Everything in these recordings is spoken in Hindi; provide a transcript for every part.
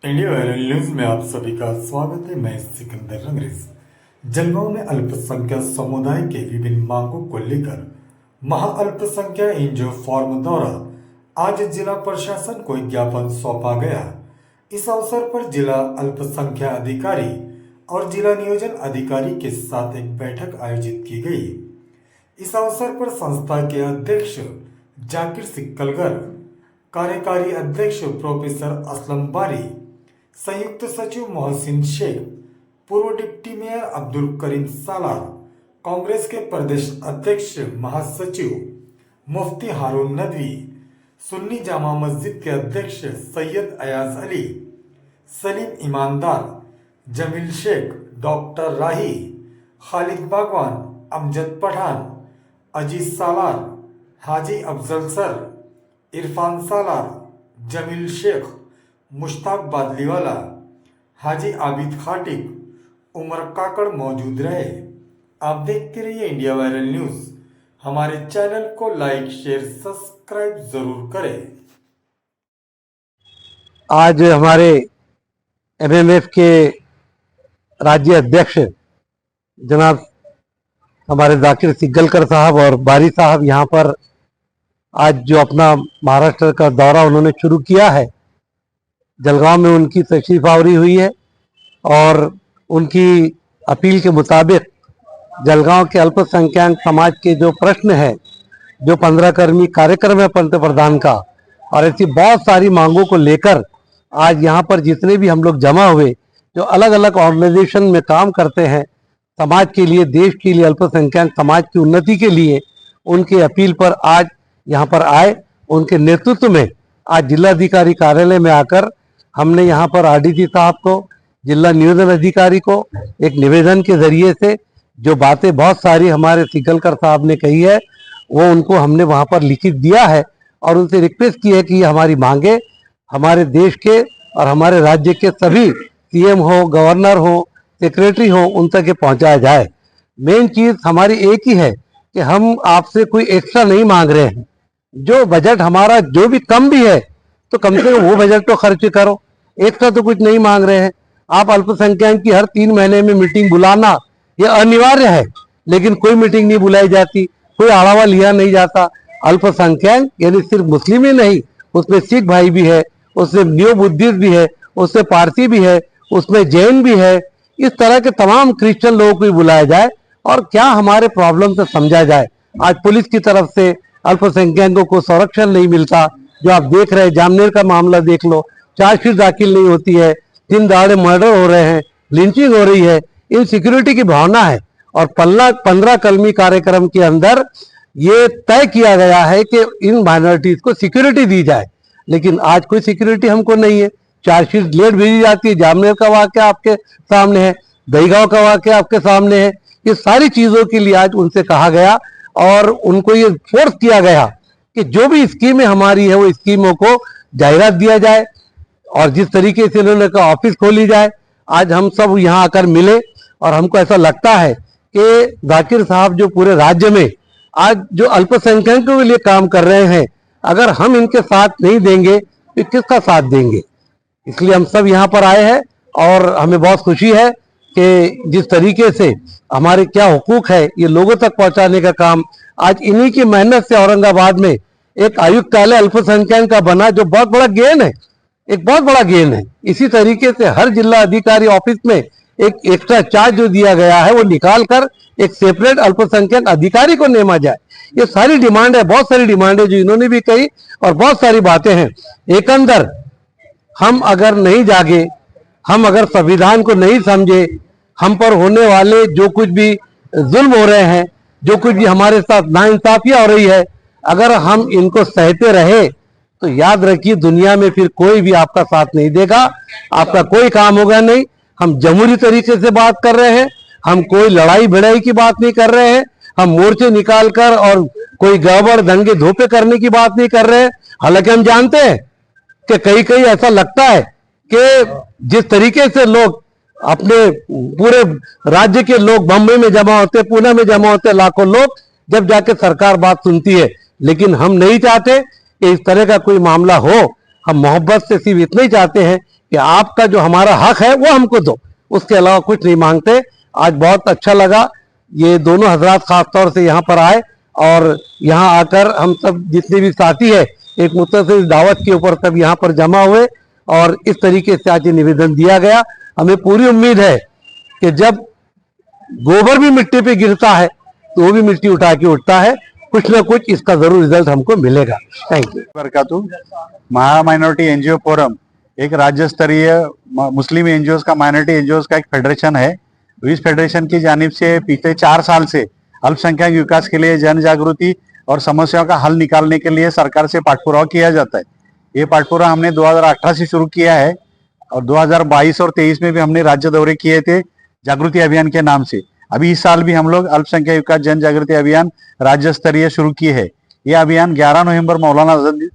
इंडिया वायरल न्यूज में आप सभी का स्वागत है। मैं सिकंदर रंगरेज। जलगांव में अल्पसंख्यक समुदाय के विभिन्न मांगों को लेकर महाअल्पसंख्यक एनजीओ फोरम द्वारा आज जिला प्रशासन को ज्ञापन सौंपा गया। इस अवसर पर जिला अल्पसंख्यक अधिकारी और जिला नियोजन अधिकारी के साथ एक बैठक आयोजित की गई। इस अवसर पर संस्था के अध्यक्ष जाकिर सिकलगर, कार्यकारी अध्यक्ष प्रोफेसर असलम बारी, संयुक्त सचिव मोहसिन शेख, पूर्व डिप्टी मेयर अब्दुल करीम सालार, कांग्रेस के प्रदेश अध्यक्ष महासचिव मुफ्ती हारून नदवी, सुन्नी जामा मस्जिद के अध्यक्ष सैयद अयाज अली, सलीम ईमानदार, जमील शेख, डॉक्टर राही, खालिद बागवान, अमजद पठान, अजीज सालार, हाजी अफजल सर, इरफान सालार, जमील शेख, मुश्ताक बादलीवाला, हाजी आबिद खाटिक, उमर काकड़ मौजूद रहे। आप देखते रहिए इंडिया वायरल न्यूज। हमारे चैनल को लाइक, शेयर, सब्सक्राइब जरूर करें। आज हमारे एमएमएफ के राज्य अध्यक्ष जनाब हमारे जाकिर सिकलगर साहब और बारी साहब यहाँ पर आज जो अपना महाराष्ट्र का दौरा उन्होंने शुरू किया है, जलगांव में उनकी तशरीफ आवरी हुई है और उनकी अपील के मुताबिक जलगांव के अल्पसंख्यक समाज के जो प्रश्न है, जो 15 कर्मी कार्यक्रम है पंतप्रधान का, और ऐसी बहुत सारी मांगों को लेकर आज यहाँ पर जितने भी हम लोग जमा हुए, जो अलग अलग ऑर्गेनाइजेशन में काम करते हैं समाज के लिए, देश के लिए, अल्पसंख्यक समाज की उन्नति के लिए, उनके अपील पर आज यहाँ पर आए। उनके नेतृत्व में आज जिलाधिकारी कार्यालय में आकर हमने यहाँ पर आरडीसी साहब को, जिला नियोजन अधिकारी को एक निवेदन के जरिए से जो बातें बहुत सारी हमारे सिकलगर साहब ने कही है वो उनको हमने वहाँ पर लिखित दिया है और उनसे रिक्वेस्ट की है कि ये हमारी मांगे हमारे देश के और हमारे राज्य के सभी सीएम हो, गवर्नर हो, सेक्रेटरी हो, उन तक ये पहुँचाया जाए। मेन चीज़ हमारी एक ही है कि हम आपसे कोई एक्स्ट्रा नहीं मांग रहे हैं। जो बजट हमारा जो भी कम भी है तो कम से कम वो बजट तो खर्च करो, एक्स्ट्रा तो कुछ नहीं मांग रहे हैं। आप अल्पसंख्यक की हर 3 महीने में मीटिंग बुलाना ये अनिवार्य है, लेकिन कोई मीटिंग नहीं बुलाई जाती, कोई आढ़ावा लिया नहीं जाता। अल्पसंख्यक यानी सिर्फ मुस्लिम ही नहीं, उसमें सिख भाई भी है, उसमें न्यू बुद्धिस्ट भी है, उसमें पारसी भी है, उसमें जैन भी है। इस तरह के तमाम क्रिश्चियन लोगों को बुलाया जाए और क्या हमारे प्रॉब्लम से समझा जाए। आज पुलिस की तरफ से अल्पसंख्यकों को संरक्षण नहीं मिलता, जो आप देख रहे हैं, जामनेर का मामला देख लो, चार्जशीट दाखिल नहीं होती है, दिन दहाड़े मर्डर हो रहे हैं, लिंचिंग हो रही है, इनसिक्योरिटी की भावना है। और 15 कलमी कार्यक्रम के अंदर ये तय किया गया है कि इन माइनॉरिटीज को सिक्योरिटी दी जाए, लेकिन आज कोई सिक्योरिटी हमको नहीं है। चार्जशीट लेट भेजी जाती है। जामनेर का वाकया आपके सामने है, दहीगांव का वाकया आपके सामने है। ये सारी चीजों के लिए आज उनसे कहा गया और उनको ये फोर्स किया गया कि जो भी स्कीमें हमारी है वो स्कीमों को जाहिरात दिया जाए और जिस तरीके से इन्होंने कहा ऑफिस खोली जाए। आज हम सब यहाँ आकर मिले और हमको ऐसा लगता है कि जाकिर साहब जो पूरे राज्य में आज जो अल्पसंख्यकों के लिए काम कर रहे हैं, अगर हम इनके साथ नहीं देंगे तो किसका साथ देंगे। इसलिए हम सब यहाँ पर आए हैं और हमें बहुत खुशी है कि जिस तरीके से हमारे क्या हुकूक है ये लोगों तक पहुंचाने का काम आज इन्हीं की मेहनत से औरंगाबाद में एक आयुक्तालय अल्पसंख्यक का बना, जो बहुत बड़ा गेन है, एक बहुत बड़ा गेन है। इसी तरीके से हर जिला अधिकारी ऑफिस में एक एक्स्ट्रा चार्ज जो दिया गया है वो निकाल कर एक सेपरेट अल्पसंख्यक अधिकारी को नेमा जाए। ये सारी डिमांड है, बहुत सारी डिमांड है जो इन्होंने भी कही और बहुत सारी बातें हैं। एक अंदर हम अगर नहीं जागे, हम अगर संविधान को नहीं समझे, हम पर होने वाले जो कुछ भी जुल्म हो रहे हैं, जो कुछ भी हमारे साथ नाइंसाफियां हो रही है, अगर हम इनको सहते रहे तो याद रखिए दुनिया में फिर कोई भी आपका साथ नहीं देगा, आपका कोई काम होगा नहीं। हम जमहूरी तरीके से बात कर रहे हैं, हम कोई लड़ाई भिड़ाई की बात नहीं कर रहे हैं, हम मोर्चे निकालकर और कोई गड़बड़ दंगे धोपे करने की बात नहीं कर रहे हैं। हालांकि हम जानते हैं कि कहीं कहीं ऐसा लगता है कि जिस तरीके से लोग अपने पूरे राज्य के लोग बम्बई में जमा होते, पुणे में जमा होते, लाखों लोग, जब जाके सरकार बात सुनती है। लेकिन हम नहीं चाहते कि इस तरह का कोई मामला हो। हम मोहब्बत से सिर्फ इतना ही चाहते हैं कि आपका जो हमारा हक है वो हमको दो, उसके अलावा कुछ नहीं मांगते। आज बहुत अच्छा लगा, ये दोनों हजरात खास तौर से यहाँ पर आए और यहाँ आकर हम सब जितने भी साथी है एक मुत्तसिल दावत के ऊपर सब यहाँ पर जमा हुए और इस तरीके से आज ये निवेदन दिया गया। हमें पूरी उम्मीद है कि जब गोबर भी मिट्टी पे गिरता है तो वो भी मिट्टी उठा के उठता है, कुछ ना कुछ इसका जरूर रिजल्ट हमको मिलेगा। Thank you. बरकातू। महा माइनॉरिटी एनजीओ फोरम एक राज्य स्तरीय मुस्लिम एनजीओ का माइनॉरिटी एनजीओ का एक फेडरेशन है। इस फेडरेशन की जानिब से पिछले 4 साल से अल्पसंख्यक विकास के लिए जन जागृति और समस्याओं का हल निकालने के लिए सरकार से पाठपुरावा किया जाता है। ये पाठपुरावा हमने 2018 से शुरू किया है और 2022 और 23 में भी हमने राज्य दौरे किए थे जागृति अभियान के नाम से। अभी इस साल भी हम लोग अल्पसंख्यक विकास जन जागृति अभियान राज्य स्तरीय शुरू किए है। ये अभियान 11 नवंबर मौलाना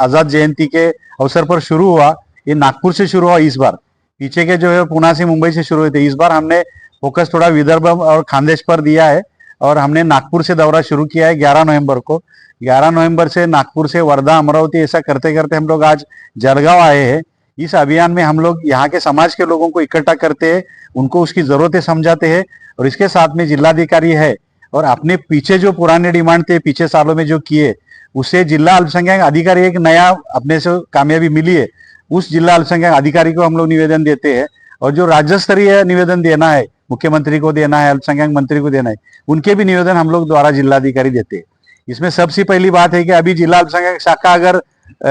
आजाद जयंती के अवसर पर शुरू हुआ। ये नागपुर से शुरू हुआ इस बार, पीछे के जो है पुणे से मुंबई से शुरू हुए थे। इस बार हमने फोकस थोड़ा विदर्भ और खानदेश पर दिया है और हमने नागपुर से दौरा शुरू किया है 11 नवंबर को। 11 नवंबर से नागपुर से वर्धा, अमरावती ऐसा करते करते हम लोग आज जलगांव आए हैं। इस अभियान में हम लोग यहाँ के समाज के लोगों को इकट्ठा करते हैं, उनको उसकी जरूरतें समझाते हैं और इसके साथ में जिलाधिकारी है और अपने पीछे जो पुराने डिमांड थे पिछले सालों में जो किए उससे जिला अल्पसंख्यक अधिकारी एक नया अपने से कामयाबी मिली है, उस जिला अल्पसंख्यक अधिकारी को हम लोग निवेदन देते हैं। और जो राज्य स्तरीय निवेदन देना है, मुख्यमंत्री को देना है, अल्पसंख्यक मंत्री को देना है, उनके भी निवेदन हम लोग द्वारा जिलाधिकारी देते हैं। इसमें सबसे पहली बात है कि अभी जिला अल्पसंख्यक शाखा अगर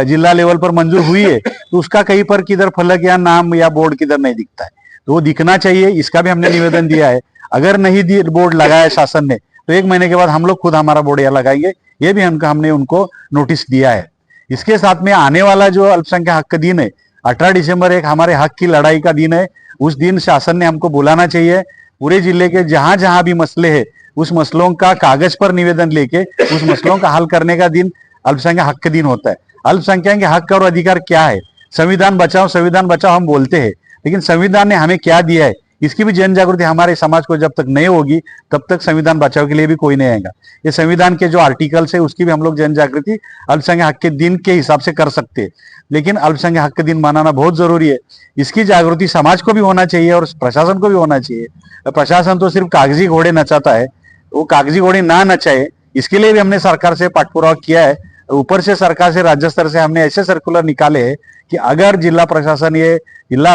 जिला लेवल पर मंजूर हुई है तो उसका कहीं पर किधर फलक या नाम या बोर्ड किधर नहीं दिखता है, तो वो दिखना चाहिए। इसका भी हमने निवेदन दिया है। अगर नहीं बोर्ड लगाया शासन ने तो 1 महीने के बाद हम लोग खुद हमारा बोर्ड यहाँ लगाएंगे, ये भी हमने उनको नोटिस दिया है। इसके साथ में आने वाला जो अल्पसंख्यक हक दिन है 18 दिसंबर एक हमारे हक की लड़ाई का दिन है। उस दिन शासन ने हमको बुलाना चाहिए, पूरे जिले के जहां जहां भी मसले हैं उस मसलों का कागज पर निवेदन लेके उस मसलों का हल करने का दिन अल्पसंख्यक हक दिन होता है। अल्पसंख्यक के हक और अधिकार क्या है? संविधान बचाओ हम बोलते हैं, लेकिन संविधान ने हमें क्या दिया है इसकी भी जन जागृति हमारे समाज को जब तक नहीं होगी तब तक संविधान बचाव के लिए भी कोई नहीं आएगा। ये संविधान के जो आर्टिकल्स है उसकी भी हम लोग जन जागृति अल्पसंख्यक हक के दिन के हिसाब से कर सकते हैं, लेकिन अल्पसंख्यक हक के दिन मनाना बहुत जरूरी है। इसकी जागृति समाज को भी होना चाहिए और प्रशासन को भी होना चाहिए। प्रशासन तो सिर्फ कागजी घोड़े नचाता है, वो कागजी घोड़े ना नचाए इसके लिए भी हमने सरकार से पाठपुरावा किया है। ऊपर से सरकार से राज्य स्तर से हमने ऐसे सर्कुलर निकाले हैं कि अगर जिला प्रशासन ये जिला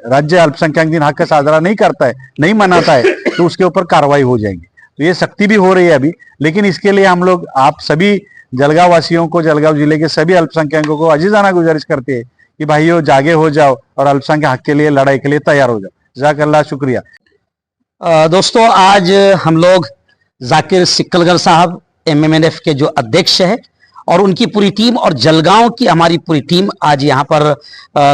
राज्य अल्पसंख्यक दिन हक साझा नहीं करता है, नहीं मनाता है, तो उसके ऊपर कार्रवाई हो जाएगी। तो ये सख्ती भी हो रही है अभी, लेकिन इसके लिए हम लोग आप सभी जलगांव वासियों को, जलगांव जिले के सभी अल्पसंख्यकों को अजीजाना गुजारिश करते हैं कि भाइयों जागे हो जाओ और अल्पसंख्यक हक के लिए लड़ाई के लिए तैयार हो जाओ। जज़ाकल्लाह, शुक्रिया। दोस्तों, आज हम लोग जाकिर सिकलगर साहब MMNF के जो अध्यक्ष है और उनकी पूरी टीम और जलगांव की हमारी पूरी टीम आज यहाँ पर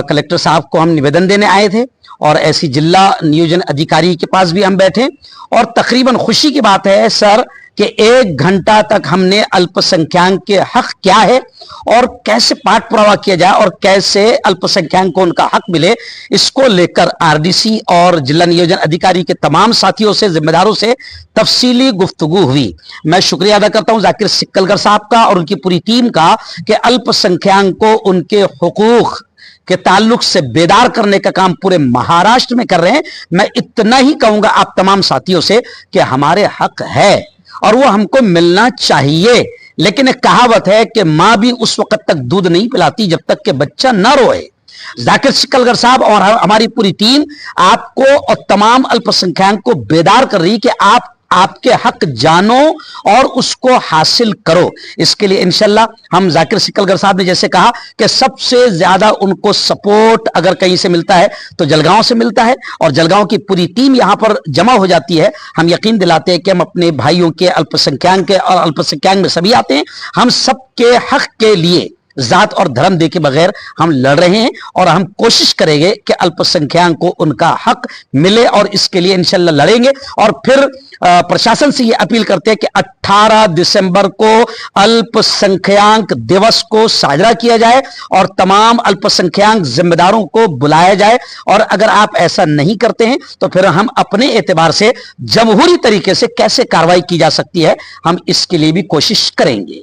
कलेक्टर साहब को हम निवेदन देने आए थे और ऐसी जिला नियोजन अधिकारी के पास भी हम बैठे और तकरीबन खुशी की बात है सर कि 1 घंटा तक हमने अल्पसंख्यक के हक क्या है और कैसे पाठ पुरावा किया जाए और कैसे अल्पसंख्यक को उनका हक मिले, इसको लेकर RDC और जिला नियोजन अधिकारी के तमाम साथियों से, जिम्मेदारों से तफसीली गुफ्तगू हुई। मैं शुक्रिया अदा करता हूं जाकिर सिकलगर साहब का और उनकी पूरी टीम का कि अल्पसंख्यक को उनके हुकूक के ताल्लुक से बेदार करने का काम पूरे महाराष्ट्र में कर रहे हैं। मैं इतना ही कहूंगा आप तमाम साथियों से कि हमारे हक है और वो हमको मिलना चाहिए, लेकिन एक कहावत है कि मां भी उस वक्त तक दूध नहीं पिलाती जब तक कि बच्चा न रोए। जाकिर सिकलगर साहब और हमारी पूरी टीम आपको और तमाम अल्पसंख्यक को बेदार कर रही कि आप आपके हक जानो और उसको हासिल करो। इसके लिए इंशाल्लाह हम जाकिर सिकलगर साहब ने जैसे कहा कि सबसे ज्यादा उनको सपोर्ट अगर कहीं से मिलता है तो जलगांव से मिलता है और जलगांव की पूरी टीम यहां पर जमा हो जाती है। हम यकीन दिलाते हैं कि हम अपने भाइयों के, अल्पसंख्यक के और अल्पसंख्यक में सभी आते हैं, हम सबके हक के लिए जात और धर्म देखे बगैर हम लड़ रहे हैं और हम कोशिश करेंगे कि अल्पसंख्यक को उनका हक मिले और इसके लिए इंशाल्लाह लड़ेंगे। और फिर प्रशासन से ये अपील करते हैं कि 18 दिसंबर को अल्पसंख्यक दिवस को साजरा किया जाए और तमाम अल्पसंख्यक जिम्मेदारों को बुलाया जाए और अगर आप ऐसा नहीं करते हैं तो फिर हम अपने एतबार से जमहूरी तरीके से कैसे कार्रवाई की जा सकती है हम इसके लिए भी कोशिश करेंगे।